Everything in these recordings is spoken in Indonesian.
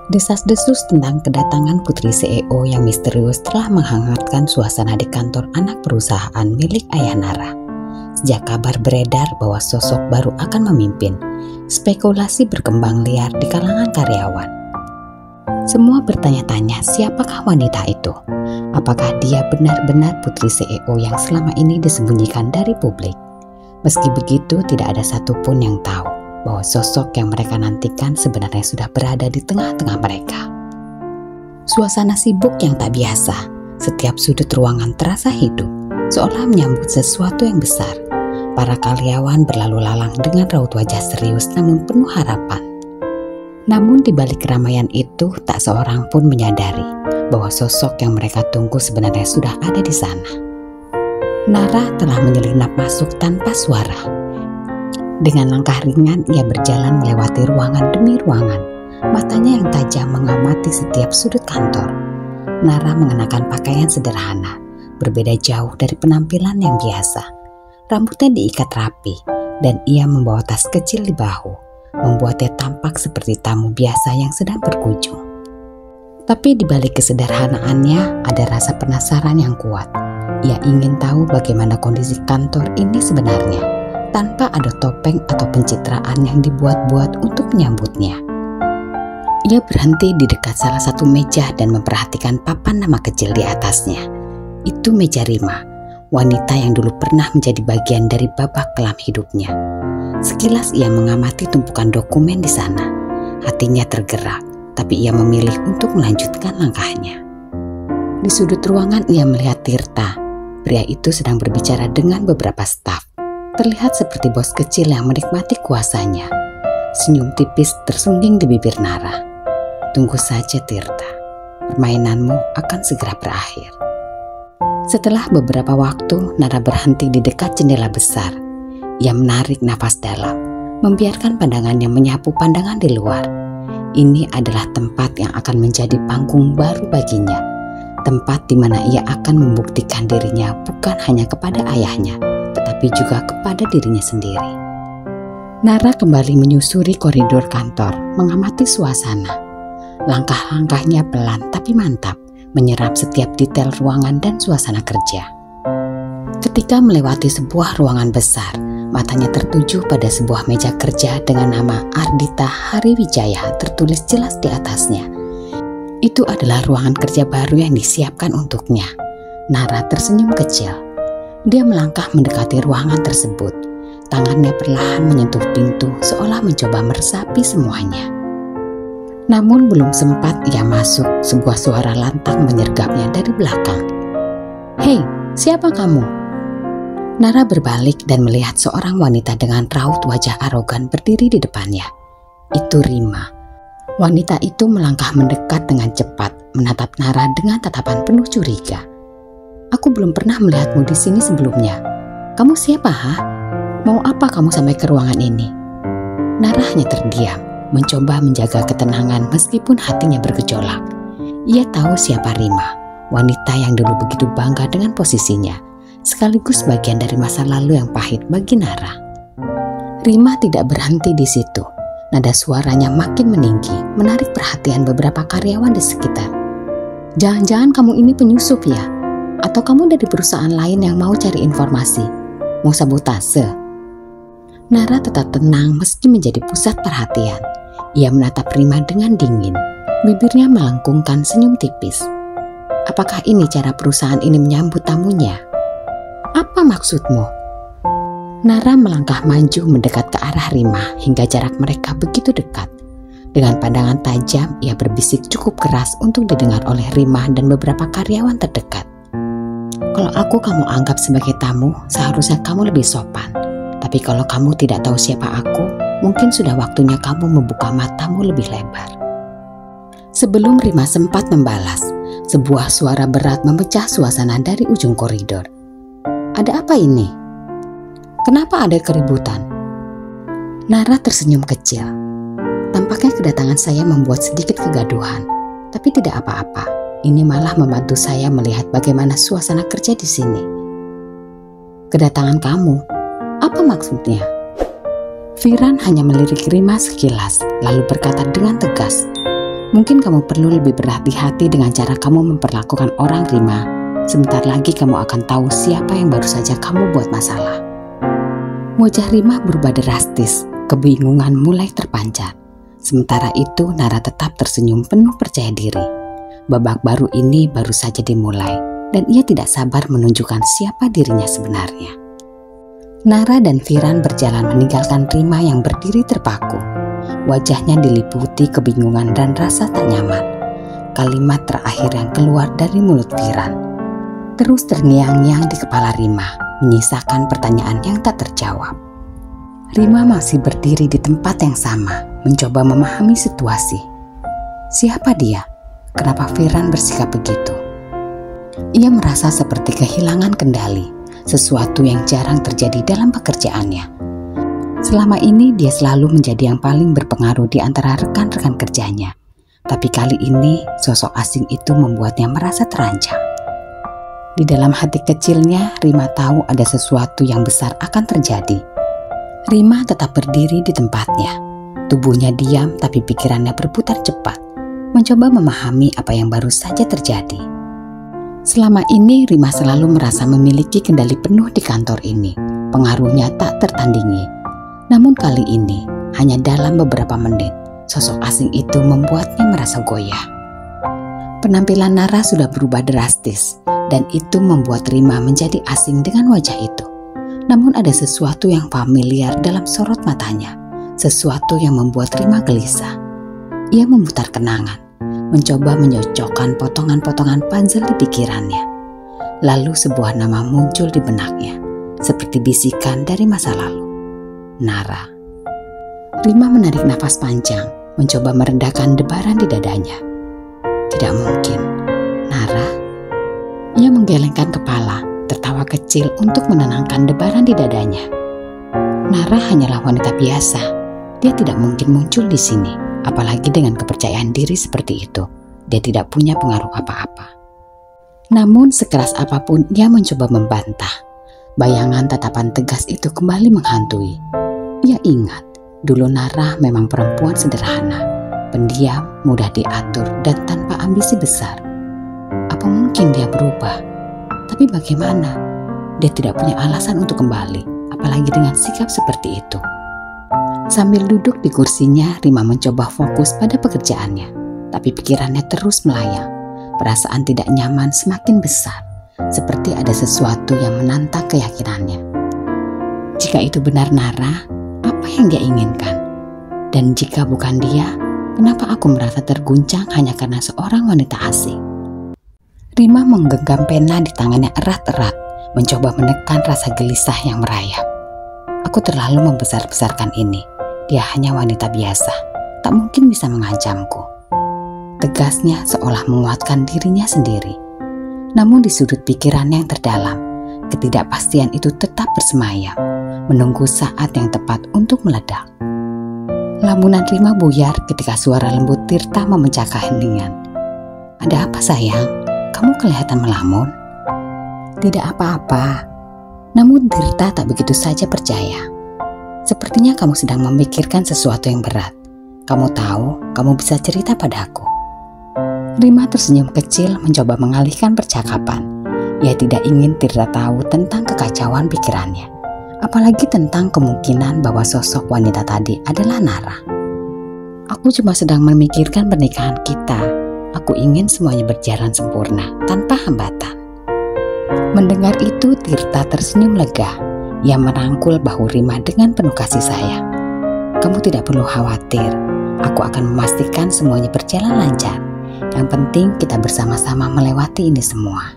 Desas-desus tentang kedatangan putri CEO yang misterius telah menghangatkan suasana di kantor anak perusahaan milik ayah Nara. Sejak kabar beredar bahwa sosok baru akan memimpin, spekulasi berkembang liar di kalangan karyawan. Semua bertanya-tanya siapakah wanita itu? Apakah dia benar-benar putri CEO yang selama ini disembunyikan dari publik? Meski begitu, tidak ada satupun yang tahu bahwa sosok yang mereka nantikan sebenarnya sudah berada di tengah-tengah mereka. Suasana sibuk yang tak biasa, setiap sudut ruangan terasa hidup, seolah menyambut sesuatu yang besar. Para karyawan berlalu lalang dengan raut wajah serius namun penuh harapan. Namun di balik keramaian itu, tak seorang pun menyadari bahwa sosok yang mereka tunggu sebenarnya sudah ada di sana. Nara telah menyelinap masuk tanpa suara. Dengan langkah ringan, ia berjalan melewati ruangan demi ruangan. Matanya yang tajam mengamati setiap sudut kantor. Nara mengenakan pakaian sederhana, berbeda jauh dari penampilan yang biasa. Rambutnya diikat rapi, dan ia membawa tas kecil di bahu, membuatnya tampak seperti tamu biasa yang sedang berkunjung. Tapi di balik kesederhanaannya ada rasa penasaran yang kuat. Ia ingin tahu bagaimana kondisi kantor ini sebenarnya, tanpa ada topeng atau pencitraan yang dibuat-buat untuk menyambutnya. Ia berhenti di dekat salah satu meja dan memperhatikan papan nama kecil di atasnya. Itu meja Rima, wanita yang dulu pernah menjadi bagian dari babak kelam hidupnya. Sekilas ia mengamati tumpukan dokumen di sana. Hatinya tergerak, tapi ia memilih untuk melanjutkan langkahnya. Di sudut ruangan ia melihat Tirta. Pria itu sedang berbicara dengan beberapa staf. Terlihat seperti bos kecil yang menikmati kuasanya. Senyum tipis tersungging di bibir Nara. Tunggu saja Tirta, permainanmu akan segera berakhir. Setelah beberapa waktu, Nara berhenti di dekat jendela besar. Ia menarik nafas dalam, membiarkan pandangannya menyapu pandangan di luar. Ini adalah tempat yang akan menjadi panggung baru baginya. Tempat di mana ia akan membuktikan dirinya bukan hanya kepada ayahnya, tetapi juga kepada dirinya sendiri. Nara kembali menyusuri koridor kantor, mengamati suasana. Langkah-langkahnya pelan tapi mantap, menyerap setiap detail ruangan dan suasana kerja. Ketika melewati sebuah ruangan besar, matanya tertuju pada sebuah meja kerja dengan nama Ardita Hariwijaya tertulis jelas di atasnya. Itu adalah ruangan kerja baru yang disiapkan untuknya. Nara tersenyum kecil. Dia melangkah mendekati ruangan tersebut. Tangannya perlahan menyentuh pintu seolah mencoba meresapi semuanya. Namun belum sempat ia masuk, sebuah suara lantang menyergapnya dari belakang. "Hei, siapa kamu?" Nara berbalik dan melihat seorang wanita dengan raut wajah arogan berdiri di depannya. Itu Rima. Wanita itu melangkah mendekat dengan cepat, menatap Nara dengan tatapan penuh curiga. "Aku belum pernah melihatmu di sini sebelumnya. Kamu siapa, ha? Mau apa kamu sampai ke ruangan ini?" Nara hanya terdiam, mencoba menjaga ketenangan meskipun hatinya bergejolak. Ia tahu siapa Rima, wanita yang dulu begitu bangga dengan posisinya, sekaligus bagian dari masa lalu yang pahit bagi Nara. Rima tidak berhenti di situ. Nada suaranya makin meninggi, menarik perhatian beberapa karyawan di sekitar. "Jangan-jangan kamu ini penyusup ya? Atau kamu dari perusahaan lain yang mau cari informasi? Mau sabotase?" Nara tetap tenang meski menjadi pusat perhatian. Ia menatap Rima dengan dingin. Bibirnya melengkungkan senyum tipis. "Apakah ini cara perusahaan ini menyambut tamunya? Apa maksudmu?" Nara melangkah maju mendekat ke arah Rima hingga jarak mereka begitu dekat. Dengan pandangan tajam, ia berbisik cukup keras untuk didengar oleh Rima dan beberapa karyawan terdekat. "Kalau kamu anggap sebagai tamu, seharusnya kamu lebih sopan. Tapi kalau kamu tidak tahu siapa aku, mungkin sudah waktunya kamu membuka matamu lebih lebar." Sebelum Rima sempat membalas, sebuah suara berat memecah suasana dari ujung koridor. "Ada apa ini? Kenapa ada keributan?" Nara tersenyum kecil. "Tampaknya kedatangan saya membuat sedikit kegaduhan, tapi tidak apa-apa. Ini malah membantu saya melihat bagaimana suasana kerja di sini." "Kedatangan kamu? Apa maksudnya?" Firan hanya melirik Rima sekilas, lalu berkata dengan tegas, Mungkin kamu perlu lebih berhati-hati dengan cara kamu memperlakukan orang, Rima. Sebentar lagi kamu akan tahu siapa yang baru saja kamu buat masalah. Wajah Rima berubah drastis, kebingungan mulai terpancar. Sementara itu Nara tetap tersenyum penuh percaya diri. Babak baru ini baru saja dimulai dan ia tidak sabar menunjukkan siapa dirinya sebenarnya. Nara dan Firan berjalan meninggalkan Rima yang berdiri terpaku. Wajahnya diliputi kebingungan dan rasa tak nyaman. Kalimat terakhir yang keluar dari mulut Firan terus terngiang-ngiang di kepala Rima, menyisakan pertanyaan yang tak terjawab. Rima masih berdiri di tempat yang sama, mencoba memahami situasi. Siapa dia? Kenapa Firan bersikap begitu? Ia merasa seperti kehilangan kendali, sesuatu yang jarang terjadi dalam pekerjaannya. Selama ini dia selalu menjadi yang paling berpengaruh di antara rekan-rekan kerjanya. Tapi kali ini sosok asing itu membuatnya merasa terancam. Di dalam hati kecilnya, Rima tahu ada sesuatu yang besar akan terjadi. Rima tetap berdiri di tempatnya. Tubuhnya diam tapi pikirannya berputar cepat, mencoba memahami apa yang baru saja terjadi. Selama ini Rima selalu merasa memiliki kendali penuh di kantor ini. Pengaruhnya tak tertandingi. Namun kali ini, hanya dalam beberapa menit, sosok asing itu membuatnya merasa goyah. Penampilan Nara sudah berubah drastis, dan itu membuat Rima menjadi asing dengan wajah itu. Namun ada sesuatu yang familiar dalam sorot matanya, sesuatu yang membuat Rima gelisah. Ia memutar kenangan, mencoba menyocokkan potongan-potongan puzzle di pikirannya. Lalu sebuah nama muncul di benaknya, seperti bisikan dari masa lalu. Nara. Rima menarik nafas panjang, mencoba meredakan debaran di dadanya. Tidak mungkin. Nara? Ia menggelengkan kepala, tertawa kecil untuk menenangkan debaran di dadanya. Nara hanyalah wanita biasa. Dia tidak mungkin muncul di sini, apalagi dengan kepercayaan diri seperti itu. Dia tidak punya pengaruh apa-apa. Namun sekeras apapun ia mencoba membantah. Bayangan tatapan tegas itu kembali menghantui. Ia ingat, dulu Nara memang perempuan sederhana, pendiam, mudah diatur, dan tanpa ambisi besar. Apa mungkin dia berubah? Tapi bagaimana? Dia tidak punya alasan untuk kembali, apalagi dengan sikap seperti itu. Sambil duduk di kursinya, Rima mencoba fokus pada pekerjaannya, tapi pikirannya terus melayang. Perasaan tidak nyaman semakin besar, seperti ada sesuatu yang menantang keyakinannya. Jika itu benar Nara, apa yang dia inginkan? Dan jika bukan dia, kenapa aku merasa terguncang hanya karena seorang wanita asing? Rima menggenggam pena di tangannya erat-erat, mencoba menekan rasa gelisah yang merayap. Aku terlalu membesar-besarkan ini. Dia hanya wanita biasa, tak mungkin bisa mengancamku. Tegasnya seolah menguatkan dirinya sendiri. Namun di sudut pikiran yang terdalam, ketidakpastian itu tetap bersemayam, menunggu saat yang tepat untuk meledak. Lamunan Rima buyar ketika suara lembut Tirta memecahkan heningan. Ada apa sayang? Kamu kelihatan melamun. Tidak apa-apa. Namun Tirta tak begitu saja percaya. Sepertinya kamu sedang memikirkan sesuatu yang berat. Kamu tahu, kamu bisa cerita padaku. Rima tersenyum kecil mencoba mengalihkan percakapan. Ia tidak ingin Tirta tahu tentang kekacauan pikirannya, apalagi tentang kemungkinan bahwa sosok wanita tadi adalah Nara. Aku cuma sedang memikirkan pernikahan kita. Aku ingin semuanya berjalan sempurna, tanpa hambatan. Mendengar itu, Tirta tersenyum lega. Ia merangkul bahu Rima dengan penuh kasih sayang. Kamu tidak perlu khawatir. Aku akan memastikan semuanya berjalan lancar. Yang penting kita bersama-sama melewati ini semua.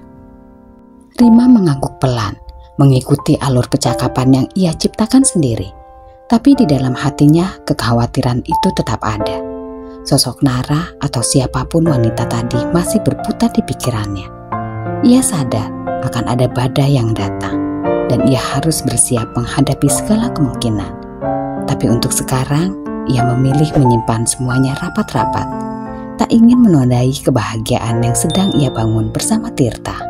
Rima mengangguk pelan, mengikuti alur percakapan yang ia ciptakan sendiri. Tapi di dalam hatinya kekhawatiran itu tetap ada. Sosok Nara atau siapapun wanita tadi masih berputar di pikirannya. Ia sadar akan ada badai yang datang, dan ia harus bersiap menghadapi segala kemungkinan. Tapi untuk sekarang, ia memilih menyimpan semuanya rapat-rapat. Tak ingin menodai kebahagiaan yang sedang ia bangun bersama Tirta.